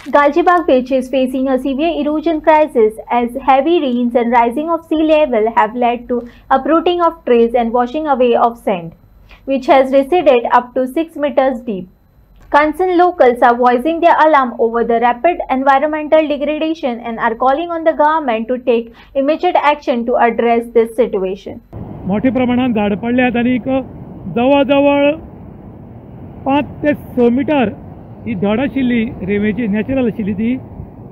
Galjibagh beach is facing a severe erosion crisis as heavy rains and rising of sea level have led to uprooting of trees and washing away of sand, which has receded up to 6 meters deep. Concerned locals are voicing their alarm over the rapid environmental degradation and are calling on the government to take immediate action to address this situation. मोठ्या प्रमाणात झाड पडल्यात आणि जवळ 5 ते 6 metre ही धड आशिल्ली रेंवेची natural आशिल्ली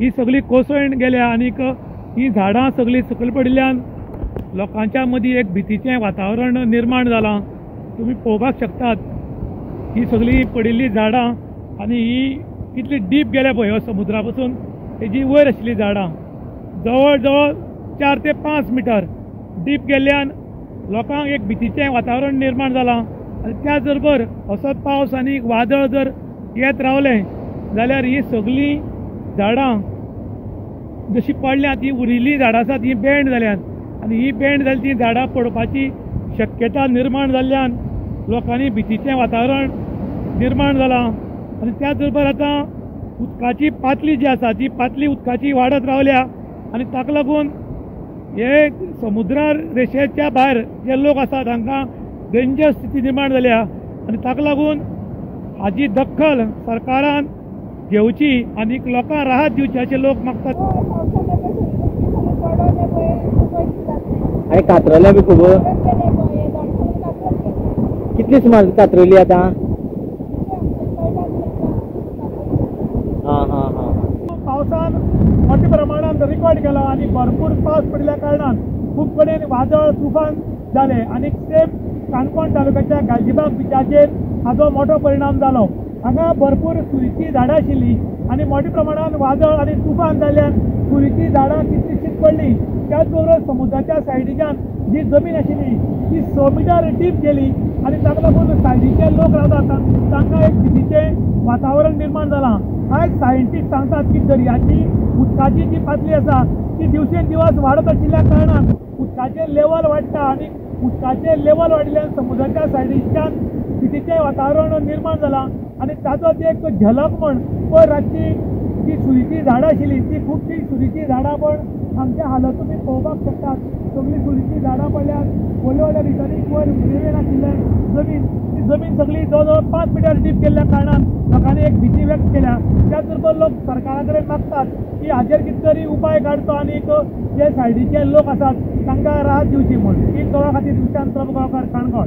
ही सगळी कोसळून गेल्या आणि ही झाडां सगळी सकयल पडिल्ल्यान लोकांच्या मदीं एक भितीचें वातावरण निर्माण जालां. तुम्ही पळोवपाक शकतात ही सगळी पडिल्ली झाडां आणि ही कितली डीप गेल्या पळय समुद्रा पासून तेजी वयर आशिल्ली झाडां जवळ 4 ते 5 मीटर डीप गेल्ल्यान लोकांक एक भितीचें वातावरण निर्माण जालां. आणि त्याच बरोबर असोच पावस आनी वादळ जर येत रावलें जाल्यार ही सगळीं झाडां जशी पडल्यात ती उरिल्लीं झाडां आसात ती बँड जाल्यात आणि ही बँड जाली ती झाडां पडपाची शक्यता निर्माण जाल्ल्यान लोकांनी भितीचें वातावरण निर्माण जालां. आणि त्याच बरोबर आतां उदकाची पातळी जी आसा ती पातळी उदकाची वाडत रावल्या आणि ताका लागून हे समुद्र रेषेच्या भायर जे लोक आसात तांकां डेंजर स्थिती निर्माण जाल्या आणि ताका लागून हाजी दखल सरकारान घेवची आणि लोकांक राहत दिवची अशें लोक मागतात. आणि कातरल्या बी खूब कितली सुमार कातरली आता पावसान मोठ्या प्रमाणात रिकॉर्ड केला आणि भरपूर पावस पडल्या कारणान खूब कडेन वादळ तुफान जाले आणि सेम काणकोण तालुक्याच्या गालजीबाग बिचाचेर हाजो मोठो परिणाम जालो. हांगा भरपूर सुरीची झाडां आशिल्ली आणि मोठ्या प्रमाणात वादळ आणि तुफान जाल्ल्यान सुरीची झाडां कितलीशीच पडली. त्याच बरोबर समुद्राच्या सायडीच्यान जी जमीन आशिल्ली ती 6 मीटर डीप गेली आणि ताका लागून सायडीचे लोक रावतात तांकां एक भितीचें वातावरण निर्माण जालां. आयज सायंटिस्ट सांगतात की दर्याची उदकाची जी पातळी आसा ती दिवसेंदिवस वाडत आशिल्ल्या कारणान उदकाचें लेवल वाडटा आणि उदकाचें लेवल वाडिल्ल्यान समुद्राच्या सायडीच्यान भितीचें वातावरण निर्माण जालां. आणि ताचोच एक झलक म्हण पयर रातची जी सुरीची झाडां आशिल्ली ती खुबशी सुरीची झाडां पण आमच्या हालत तुमी पळोवपाक शकतात. सगळी सुरीची झाडां पडल्यात व्हडल्या रिटर्नीक वयर रेल्वेन आशिल्ले जमीन सगळी जवळ 5 मीटर डीप गेल्ल्या कारणान लोकांनी एक भीती व्यक्त केल्या. त्याच बरोबर लोक सरकारा कडेन मागतात की हाचेर कितें तरी उपाय काडचो आणि जे सायडीचे लोक आसात तांकां राहत दिवची म्हूण. ही तळा खातीर विशांत प्रभुगांवकार काणकोण.